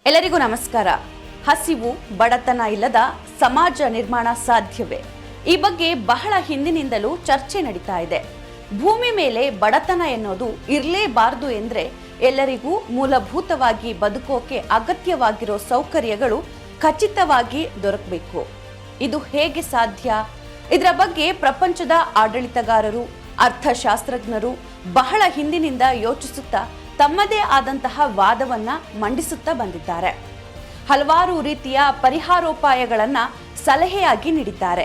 ಎಲ್ಲರಿಗೂ ನಮಸ್ಕಾರ. ಹಸಿವು, ಬಡತನ ಇಲ್ಲದ ಸಮಾಜ ನಿರ್ಮಾಣ ಸಾಧ್ಯವೇ? ಈ ಬಗ್ಗೆ ಬಹಳ ಹಿಂದಿನಿಂದಲೂ ಚರ್ಚೆ ನಡೀತಾ ಇದೆ. ಭೂಮಿ ಮೇಲೆ ಬಡತನ ಎನ್ನುವುದು ಇರಲೇಬಾರದು ಎಂದ್ರೆ ಎಲ್ಲರಿಗೂ ಮೂಲಭೂತವಾಗಿ ಬದುಕೋಕೆ ಅಗತ್ಯವಾಗಿರೋ ಸೌಕರ್ಯಗಳು ಖಚಿತವಾಗಿ ದೊರಕಬೇಕು. ಇದು ಹೇಗೆ ಸಾಧ್ಯ? ಇದರ ಬಗ್ಗೆ ಪ್ರಪಂಚದ ಆಡಳಿತಗಾರರು, ಅರ್ಥಶಾಸ್ತ್ರಜ್ಞರು ಬಹಳ ಹಿಂದಿನಿಂದ ಯೋಚಿಸುತ್ತಾ ತಮ್ಮದೇ ಆದಂತಹ ವಾದವನ್ನ ಮಂಡಿಸುತ್ತಾ ಬಂದಿದ್ದಾರೆ. ಹಲವಾರು ರೀತಿಯ ಪರಿಹಾರೋಪಾಯಗಳನ್ನ ಸಲಹೆಯಾಗಿ ನೀಡಿದ್ದಾರೆ.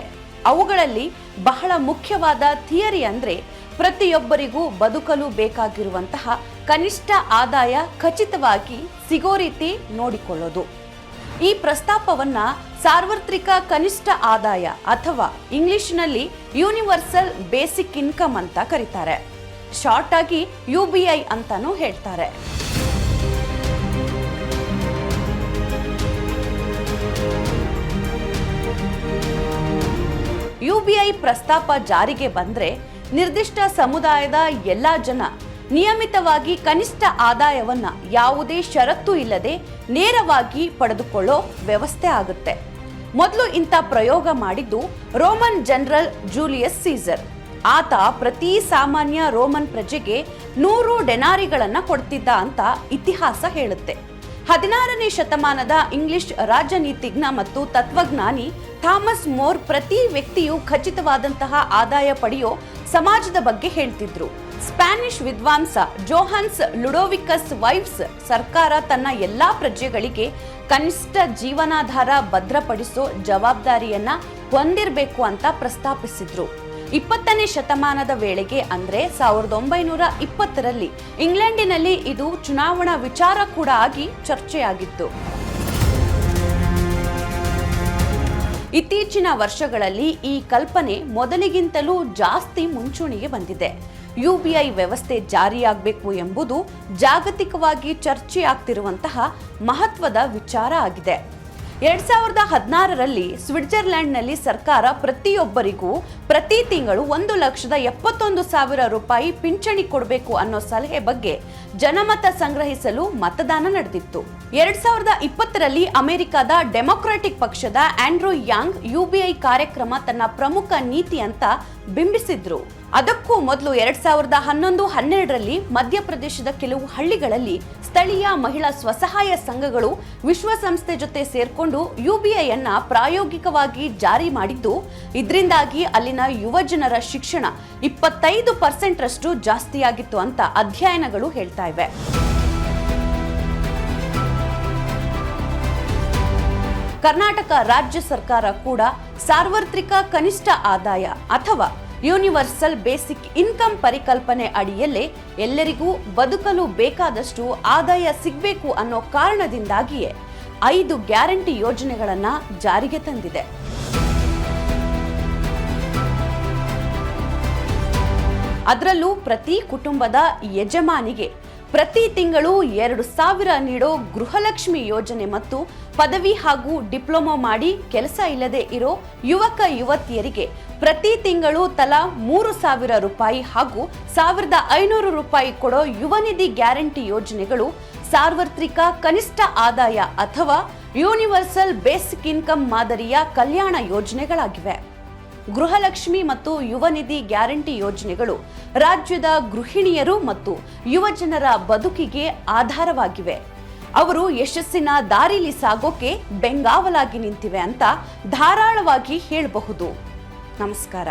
ಅವುಗಳಲ್ಲಿ ಬಹಳ ಮುಖ್ಯವಾದ ಥಿಯರಿ ಅಂದ್ರೆ ಪ್ರತಿಯೊಬ್ಬರಿಗೂ ಬದುಕಲು ಬೇಕಾಗಿರುವಂತಹ ಕನಿಷ್ಠ ಆದಾಯ ಖಚಿತವಾಗಿ ಸಿಗೋ ರೀತಿ ನೋಡಿಕೊಳ್ಳೋದು. ಈ ಪ್ರಸ್ತಾಪವನ್ನ ಸಾರ್ವತ್ರಿಕ ಕನಿಷ್ಠ ಆದಾಯ ಅಥವಾ ಇಂಗ್ಲಿಷ್ನಲ್ಲಿ ಯೂನಿವರ್ಸಲ್ ಬೇಸಿಕ್ ಇನ್ಕಮ್ ಅಂತ ಕರೀತಾರೆ. ಶಾರ್ಟ್ ಆಗಿ UBI ಅಂತಾನೂ ಹೇಳ್ತಾರೆ. UBI ಪ್ರಸ್ತಾಪ ಜಾರಿಗೆ ಬಂದ್ರೆ ನಿರ್ದಿಷ್ಟ ಸಮುದಾಯದ ಎಲ್ಲಾ ಜನ ನಿಯಮಿತವಾಗಿ ಕನಿಷ್ಠ ಆದಾಯವನ್ನ ಯಾವುದೇ ಷರತ್ತು ಇಲ್ಲದೆ ನೇರವಾಗಿ ಪಡೆದುಕೊಳ್ಳೋ ವ್ಯವಸ್ಥೆ ಆಗುತ್ತೆ. ಮೊದಲು ಇಂಥ ಪ್ರಯೋಗ ಮಾಡಿದ್ದು ರೋಮನ್ ಜನರಲ್ ಜೂಲಿಯಸ್ ಸೀಸರ್. ಆತ ಪ್ರತಿ ಸಾಮಾನ್ಯ ರೋಮನ್ ಪ್ರಜೆಗೆ 100 ಡೆನಾರಿಗಳನ್ನ ಕೊಡ್ತಿದ್ದ ಅಂತ ಇತಿಹಾಸ ಹೇಳುತ್ತೆ. 16ನೇ ಶತಮಾನದ ಇಂಗ್ಲಿಷ್ ರಾಜನೀತಿಜ್ಞ ಮತ್ತು ತತ್ವಜ್ಞಾನಿ ಥಾಮಸ್ ಮೋರ್ ಪ್ರತಿ ವ್ಯಕ್ತಿಯು ಖಚಿತವಾದಂತಹ ಆದಾಯ ಪಡೆಯೋ ಸಮಾಜದ ಬಗ್ಗೆ ಹೇಳ್ತಿದ್ರು. ಸ್ಪ್ಯಾನಿಷ್ ವಿದ್ವಾಂಸ ಜೋಹನ್ಸ್ ಲುಡೋವಿಕಸ್ ವೈವ್ಸ್ ಸರ್ಕಾರ ತನ್ನ ಎಲ್ಲಾ ಪ್ರಜೆಗಳಿಗೆ ಕನಿಷ್ಠ ಜೀವನಾಧಾರ ಭದ್ರಪಡಿಸೋ ಜವಾಬ್ದಾರಿಯನ್ನ ಹೊಂದಿರಬೇಕು ಅಂತ ಪ್ರಸ್ತಾಪಿಸಿದ್ರು. 20ನೇ ಶತಮಾನದ ವೇಳೆಗೆ ಅಂದ್ರೆ 1920ರಲ್ಲಿ ಇಂಗ್ಲೆಂಡಿನಲ್ಲಿ ಇದು ಚುನಾವಣಾ ವಿಚಾರ ಕೂಡ ಆಗಿ ಚರ್ಚೆಯಾಗಿತ್ತು. ಇತ್ತೀಚಿನ ವರ್ಷಗಳಲ್ಲಿ ಈ ಕಲ್ಪನೆ ಮೊದಲಿಗಿಂತಲೂ ಜಾಸ್ತಿ ಮುಂಚೂಣಿಗೆ ಬಂದಿದೆ. UBI ವ್ಯವಸ್ಥೆ ಜಾರಿಯಾಗಬೇಕು ಎಂಬುದು ಜಾಗತಿಕವಾಗಿ ಚರ್ಚೆಯಾಗ್ತಿರುವಂತಹ ಮಹತ್ವದ ವಿಚಾರ ಆಗಿದೆ. 2016ರಲ್ಲಿ ಸ್ವಿಟ್ಜರ್ಲೆಂಡ್ನಲ್ಲಿ ಸರ್ಕಾರ ಪ್ರತಿಯೊಬ್ಬರಿಗೂ ಪ್ರತಿ ತಿಂಗಳು 1,71,000 ರೂಪಾಯಿ ಪಿಂಚಣಿ ಕೊಡಬೇಕು ಅನ್ನೋ ಸಲಹೆ ಬಗ್ಗೆ ಜನಮತ ಸಂಗ್ರಹಿಸಲು ಮತದಾನ ನಡೆದಿತ್ತು. 2020ರಲ್ಲಿ ಅಮೆರಿಕದ ಡೆಮೊಕ್ರಾಟಿಕ್ ಪಕ್ಷದ ಆಂಡ್ರೂ ಯಾಂಗ್ UBI ಕಾರ್ಯಕ್ರಮ ತನ್ನ ಪ್ರಮುಖ ನೀತಿ ಅಂತ ಬಿಂಬಿಸಿದ್ರು. ಅದಕ್ಕೂ ಮೊದಲು 2011-12ರಲ್ಲಿ ಮಧ್ಯಪ್ರದೇಶದ ಕೆಲವು ಹಳ್ಳಿಗಳಲ್ಲಿ ಸ್ಥಳೀಯ ಮಹಿಳಾ ಸ್ವಸಹಾಯ ಸಂಘಗಳು ವಿಶ್ವಸಂಸ್ಥೆ ಜೊತೆ ಸೇರ್ಕೊಂಡು UBI ಅನ್ನ ಪ್ರಾಯೋಗಿಕವಾಗಿ ಜಾರಿ ಮಾಡಿದ್ದು, ಇದರಿಂದಾಗಿ ಅಲ್ಲಿನ ಯುವ ಜನರ ಶಿಕ್ಷಣ 25% ರಷ್ಟು ಜಾಸ್ತಿಯಾಗಿತ್ತು ಅಂತ ಅಧ್ಯಯನಗಳು ಹೇಳ್ತಾ ಇವೆ. ಕರ್ನಾಟಕ ರಾಜ್ಯ ಸರ್ಕಾರ ಕೂಡ ಸಾರ್ವತ್ರಿಕ ಕನಿಷ್ಠ ಆದಾಯ ಅಥವಾ ಯೂನಿವರ್ಸಲ್ ಬೇಸಿಕ್ ಇನ್ಕಮ್ ಪರಿಕಲ್ಪನೆ ಅಡಿಯಲ್ಲೇ ಎಲ್ಲರಿಗೂ ಬದುಕಲು ಬೇಕಾದಷ್ಟು ಆದಾಯ ಸಿಗಬೇಕು ಅನ್ನೋ ಕಾರಣದಿಂದಾಗಿಯೇ 5 ಗ್ಯಾರಂಟಿ ಯೋಜನೆಗಳನ್ನ ಜಾರಿಗೆ ತಂದಿದೆ. ಅದರಲ್ಲೂ ಪ್ರತಿ ಕುಟುಂಬದ ಯಜಮಾನಿಗೆ ಪ್ರತಿ ತಿಂಗಳು 2,000 ನೀಡೋ ಗೃಹಲಕ್ಷ್ಮಿ ಯೋಜನೆ ಮತ್ತು ಪದವಿ ಹಾಗೂ ಡಿಪ್ಲೊಮಾ ಮಾಡಿ ಕೆಲಸ ಇಲ್ಲದೆ ಇರೋ ಯುವಕ ಯುವತಿಯರಿಗೆ ಪ್ರತಿ ತಿಂಗಳು ತಲಾ 3,000 ರೂಪಾಯಿ ಹಾಗೂ 1,500 ರೂಪಾಯಿ ಕೊಡೋ ಯುವ ನಿಧಿ ಗ್ಯಾರಂಟಿ ಯೋಜನೆಗಳು ಸಾರ್ವತ್ರಿಕ ಕನಿಷ್ಠ ಆದಾಯ ಅಥವಾ ಯೂನಿವರ್ಸಲ್ ಬೇಸಿಕ್ ಇನ್ಕಮ್ ಮಾದರಿಯ ಕಲ್ಯಾಣ ಯೋಜನೆಗಳಾಗಿವೆ. ಗೃಹಲಕ್ಷ್ಮಿ ಮತ್ತು ಯುವ ನಿಧಿ ಗ್ಯಾರಂಟಿ ಯೋಜನೆಗಳು ರಾಜ್ಯದ ಗೃಹಿಣಿಯರು ಮತ್ತು ಯುವ ಜನರ ಬದುಕಿಗೆ ಆಧಾರವಾಗಿವೆ. ಅವರು ಯಶಸ್ಸಿನ ದಾರಿಲಿ ಸಾಗೋಕೆ ಬೆಂಗಾವಲಾಗಿ ನಿಂತಿವೆ ಅಂತ ಧಾರಾಳವಾಗಿ ಹೇಳಬಹುದು. ನಮಸ್ಕಾರ.